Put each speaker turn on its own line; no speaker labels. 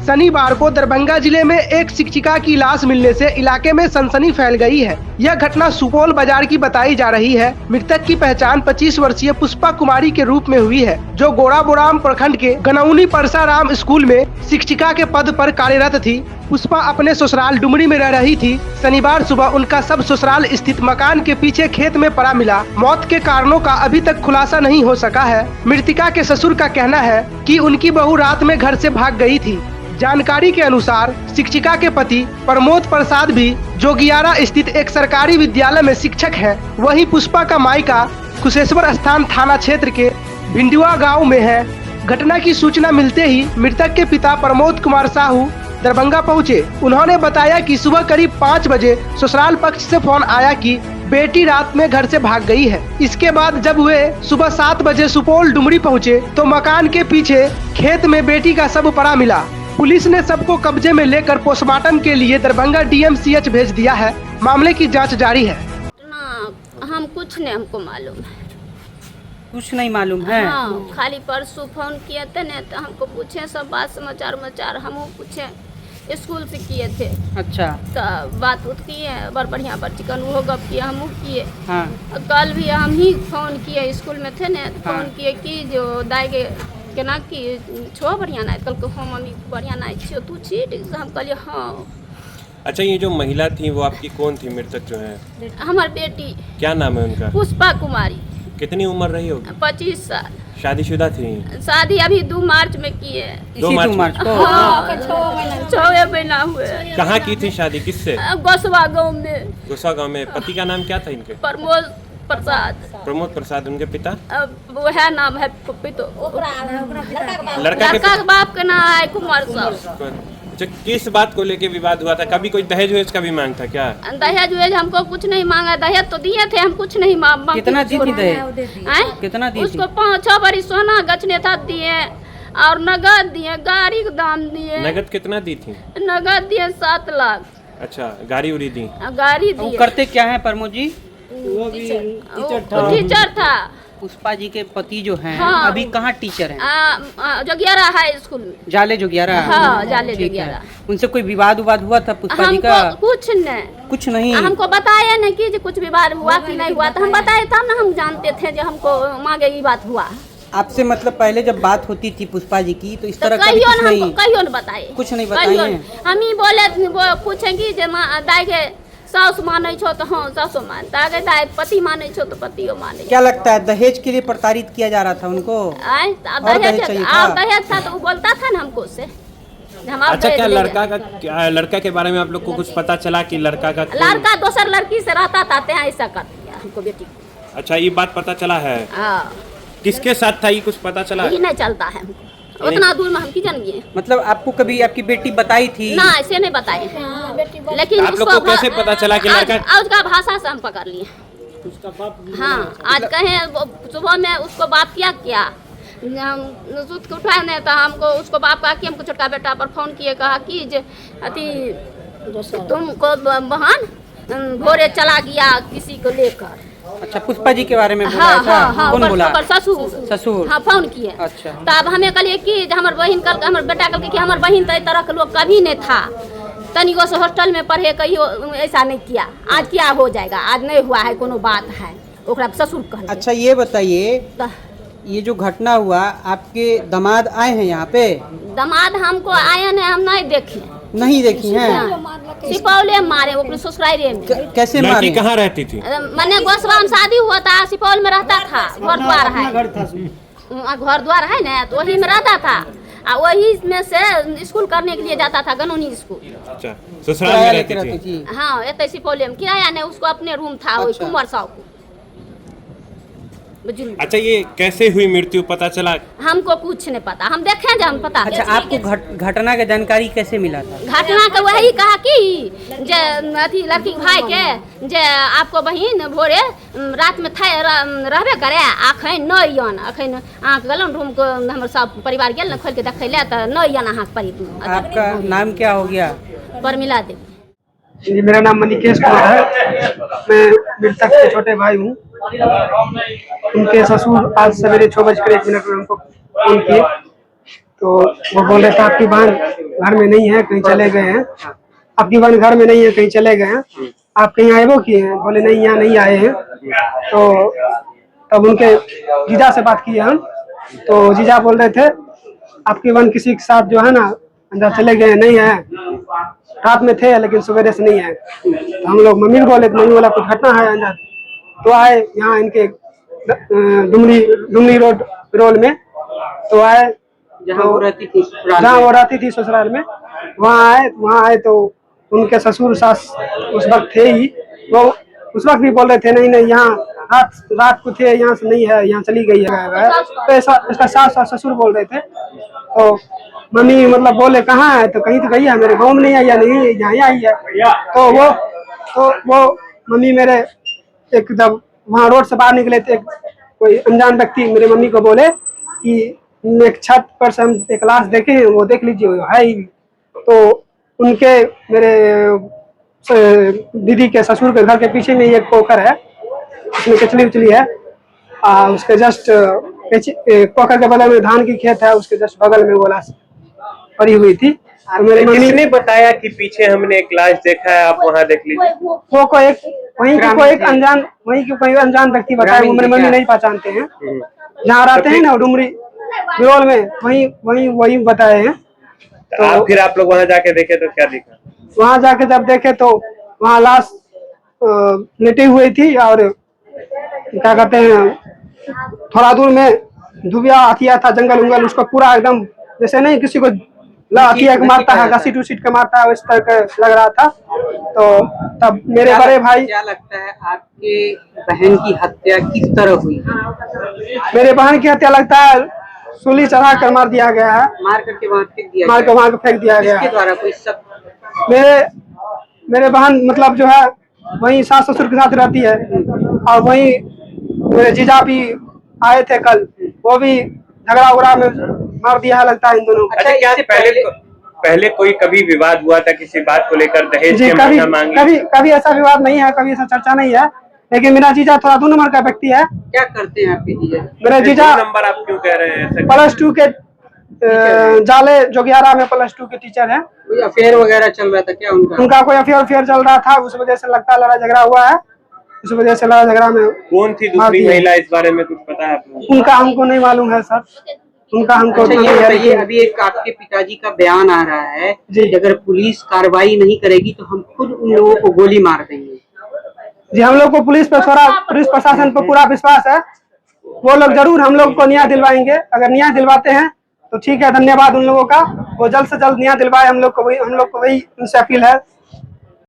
शनिवार को दरभंगा जिले में एक शिक्षिका की लाश मिलने से इलाके में सनसनी फैल गई है। यह घटना सुपौल बाजार की बताई जा रही है। मृतक की पहचान 25 वर्षीय पुष्पा कुमारी के रूप में हुई है, जो गोड़ाबोराम प्रखंड के गनौनी परसाराम स्कूल में शिक्षिका के पद पर कार्यरत थी। पुष्पा अपने ससुराल डुमरी में रह रही थी। शनिवार सुबह उनका शव ससुराल स्थित मकान के पीछे खेत में पड़ा मिला। मौत के कारणों का अभी तक खुलासा नहीं हो सका है। मृतिका के ससुर का कहना है कि उनकी बहू रात में घर से भाग गई थी। जानकारी के अनुसार शिक्षिका के पति प्रमोद प्रसाद भी जोगियारा स्थित एक सरकारी विद्यालय में शिक्षक हैं। वहीं पुष्पा का मायका कुशेश्वर स्थान थाना क्षेत्र के भिंडुआ गांव में है। घटना की सूचना मिलते ही मृतक के पिता प्रमोद कुमार साहू दरभंगा पहुंचे। उन्होंने बताया कि सुबह करीब 5 बजे ससुराल पक्ष से फोन आया कि बेटी रात में घर से भाग गई है। इसके बाद जब वे सुबह 7 बजे सुपौल डुमरी पहुंचे तो मकान के पीछे खेत में बेटी का शव पड़ा मिला। पुलिस ने सबको कब्जे में लेकर पोस्टमार्टम के लिए दरभंगा DMCH भेज दिया है। मामले की जांच जारी है।
हम कुछ नहीं, हमको मालूम है,
कुछ नहीं मालूम है।
हाँ, खाली परसों फोन किए थे न तो हमको पूछे सब बात समाचार हम पूछे, स्कूल से किए थे।
अच्छा,
तो बात उत किए, बड़ बढ़िया बड़ चिकन वो गप किए, हम किए।
हाँ।
कल भी हम ही फोन किए, स्कूल में थे न, फोन
हाँ।
किए कि जो दाएगे केना कि छो बढ़िया ना, कल को हाँ मम्मी बढ़िया ना छो तू छी, हम कहलिए हाँ।
अच्छा, ये जो महिला थी वो आपकी कौन थी, मृतक जो है?
हमार बेटी।
क्या नाम है उनका?
पुष्पा कुमारी।
कितनी उम्र रही होगी?
25 साल।
शादीशुदा थी?
शादी अभी 2 मार्च में की है।
2 मार्च को?
हाँ, 6 महीना हुए।
कहाँ की थी शादी, किससे?
गोसवा गाँव में।
गोसवा गाँव में। पति का नाम क्या था इनके?
प्रमोद प्रसाद।
प्रमोद प्रसाद। उनके पिता?
वह नाम है पितो।
लड़का
के बाप का नाम है कुमार साहब।
अच्छा, किस बात को लेके विवाद हुआ था? कभी कोई दहेज वहेज का भी मांग था क्या?
दहेज वहेज हमको कुछ नहीं मांगा, दहेज तो दिए थे, हम कुछ नहीं मांगा।
कितना दी थी दहेज? कितना दी?
उसको 5-6 भरी सोना गचने था दिए और नगद दिए, गाड़ी का दाम दिए।
नगद कितना दी थी?
नगद दिए 7 लाख।
अच्छा, गाड़ी उड़ी दी?
गाड़ी दी।
करते क्या है प्रमोद जी?
वो टीचर था।
पुष्पा जी के पति जो हैं,
हाँ।
अभी कहाँ टीचर हैं?
जोगियारा हाई स्कूल में।
जाले जोगियारा?
हाँ, जाले
ठीक
जोगियारा।
है। उनसे कोई विवाद हुआ था पुष्पा जी का?
कुछ नहीं।
कुछ नहीं?
हमको बताया नहीं कि जो कुछ विवाद हुआ कि नहीं हुआ, तो हम बताए तब ना हम जानते थे जो हमको मांगे ये बात हुआ।
आपसे मतलब पहले जब बात होती थी पुष्पा जी की तो इस तरह का
कहियो
कुछ
न
नहीं?
कहियो न बताए।
कुछ नहीं बताए?
हम ही बोले पूछेंगे जे दाई के सास माने छो तो हाँ सासो मानता, अगर दाई पति माने छो तो पतियो माने।
क्या लगता है दहेज के लिए प्रताड़ित किया जा रहा था उनको?
दहेज था तो वो बोलता था ना हमको से।
अच्छा, क्या लड़का के बारे में आप लोग को कुछ पता चला कि लड़का
दूसर लड़की से रहता था, ऐसा कर दिया हमको बेटी।
अच्छा, ये बात पता चला है? किसके साथ था ये कुछ पता चला?
ये नहीं चलता है हमको, उतना दूर में हम की जानिए।
मतलब आपको कभी आपकी बेटी बताई थी?
ना, ऐसे नहीं बताए। लेकिन
आप लोग को कैसे पता चला कि लड़का?
उसका भाषा से हम पकड़ लिए। हाँ, आज कहे सुबह में उसको बाप क्या उठाए नहीं था, हमको उसको बाप कहा कि हमको छोटका बेटा पर फोन किए, कहा कि तुमको बहन भोरे चला गया किसी को लेकर।
अच्छा, पुष्पा जी के बारे में बोला था?
हाँ,
कौन बोला?
ससुर। हाँ, फोन किए।
अच्छा।
तब हमें कहलिए कि हमारे बहन कल, हमारे बेटा कल कि हमारे बहन तो इस तरह के लोग कभी नहीं था, तनिको से हॉस्टल में पढ़े, कहियो ऐसा नहीं किया, आज क्या हो जाएगा, आज नहीं हुआ है, कोनो बात है, ओकरा ससुर कहले।
अच्छा, ये बताइए, ये जो घटना हुआ, आपके दामाद आए हैं यहाँ पे?
दामाद हमको आए नहीं, हम नहीं देखे।
नहीं देखी हैं?
सिपौले मारे, वो ससुराले में।
कैसे मारे?
लड़की कहाँ रहती थी?
मैंने गोसवा में शादी हुआ था, सिपौल में रहता था, घर द्वार है ना, तो वही में रहता था। वही में से स्कूल करने के लिए जाता था, गनौनी स्कूल।
अच्छा, ससुराल में रहती थी?
हाँ, इतने सिपौले में किराया नहीं, उसको अपने रूम था। अच्छा। कुमार साहब को।
अच्छा, ये कैसे हुई मृत्यु, पता चला?
हमको कुछ नहीं पता, हम देखे जब हम पता।
अच्छा, आपको घटना का जानकारी कैसे मिला था?
घटना का वही कहा कि जे अथी लड़की भाई के जे आपको बहन भोरे रात में थे रहबे करे, अखन नहीं यन, अखन अहाँ गलन रूम को हमर सब परिवार गेल न, खोल के देखे ले तो नहीं यन अहाँ परी।
आपका नाम क्या हो गया?
परमिला देवी।
जी, मेरा नाम मनीकेश कुमार है। मैं मृतक के छोटे भाई हूँ। उनके ससुर आज सवेरे 6:01 में हमको फोन किए
तो वो बोल रहे थे आपकी बहन घर में नहीं है, कहीं चले गए हैं, आपकी बहन घर में नहीं है, कहीं चले गए हैं, आप कहीं आए वो किए हैं? बोले नहीं, यहाँ नहीं आए हैं। तो तब उनके जीजा से बात किए हम, तो जीजा बोल रहे थे आपकी बहन किसी के साथ जो है ना अंदर चले गए, नहीं है, रात में थे लेकिन सवेरे से नहीं है। तो हम लोग मम्मी को बोले, मम्मी बोला कुछ घटना है अंदर। तो आए यहाँ इनके डुमरी रोड में, तो आए
जहाँ वो रहती थी ससुराल में, वहाँ आए तो उनके ससुर सास उस वक्त थे ही, वो उस वक्त भी बोल रहे थे नहीं यहाँ रात को थे, यहाँ से नहीं है, यहाँ चली गई है। तो ऐसा इसका सास और ससुर बोल रहे थे। तो मम्मी मतलब बोले कहाँ है, तो कहीं तो गई है, मेरे गाँव में नहीं आई है, नहीं यहाँ आई है। तो वो मम्मी मेरे एक जब वहाँ रोड से बाहर निकले थे, कोई अनजान व्यक्ति मेरे मम्मी को बोले कि एक छत पर से हम एक लाश देखे हैं, वो देख लीजिए, वो है ही। तो उनके मेरे दीदी के ससुर के घर के पीछे में एक पोखर है, उसमें कचली उचली है, उसके जस्ट पोखर के बगल में धान की खेत है, उसके जस्ट बगल में वो लाश पड़ी हुई थी। तो मेरे मम्मी
ने बताया कि पीछे हमने एक लाश देखा है, आप वहाँ देख लीजिए।
वो कोई अनजान व्यक्ति बताया, वो मेरे मम्मी नहीं पहचानते हैं, जहाँ रहते हैं ना डुमरी बिरोल में, वही बताए हैं।
तो फिर आप लोग वहाँ जाके देखे तो क्या दिखा?
वहाँ जाके जब देखे तो वहाँ लाश लेटी हुई थी, और क्या कहते हैं थोड़ा दूर में धुबिया हथिया था, जंगल उंगल, उसको पूरा एकदम जैसे नहीं किसी को हथिया के मारता है, घसीट उसीट के मारता है, उस तरह का लग रहा था। तो तब मेरे बड़े भाई,
क्या लगता है आपके बहन की हत्या किस तरह हुई?
मेरे बहन की हत्या लगता है सूली चढ़ा कर मार दिया गया है,
मार करके वहाँ फेंक दिया,
मार के वहाँ फेंक दिया गया है।
द्वारा कोई शक?
मेरे बहन मतलब जो है वही सास ससुर के साथ रहती है, और वही मेरे जीजा भी आए थे कल, वो भी झगड़ा उगड़ा में मार दिया है लगता है इन दोनों।
अच्छा, क्या पहले कोई कभी विवाद हुआ था किसी बात को लेकर, दहेज
जी?
के मांगी?
कभी ऐसा विवाद नहीं है, कभी ऐसा चर्चा नहीं है, लेकिन मेरा जीजा थोड़ा 2 नंबर का व्यक्ति है।
क्या करते हैं आपके जीजा?
मेरे जीजा
नंबर आप क्यों कह रहे हैं?
+2 के जाले जोगियारा में +2 के टीचर है।
कोई अफेयर वगैरह चल रहा था क्या
उनका कोई अफेयर चल रहा था, उस वजह से लगता है लड़ाई झगड़ा हुआ है, उस वजह से लड़ाई झगड़ा में।
कौन थी दूसरी महिला, इस बारे में कुछ पता है आपको?
उनका हमको नहीं मालूम है सर, उनका हमको।
अच्छा, ये बताइए, अभी एक आपके पिताजी का बयान आ रहा है
जी,
अगर पुलिस कार्रवाई नहीं करेगी तो हम खुद उन लोगों को गोली मार देंगे।
जी, हम लोग को पुलिस प्रशासन पर पूरा विश्वास है, वो लोग जरूर हम लोग को न्याय दिलवाएंगे। अगर न्याय दिलवाते हैं तो ठीक है, धन्यवाद उन लोगों का, वो जल्द से जल्द न्याय दिलवाए हम लोग को, वही उनसे अपील है।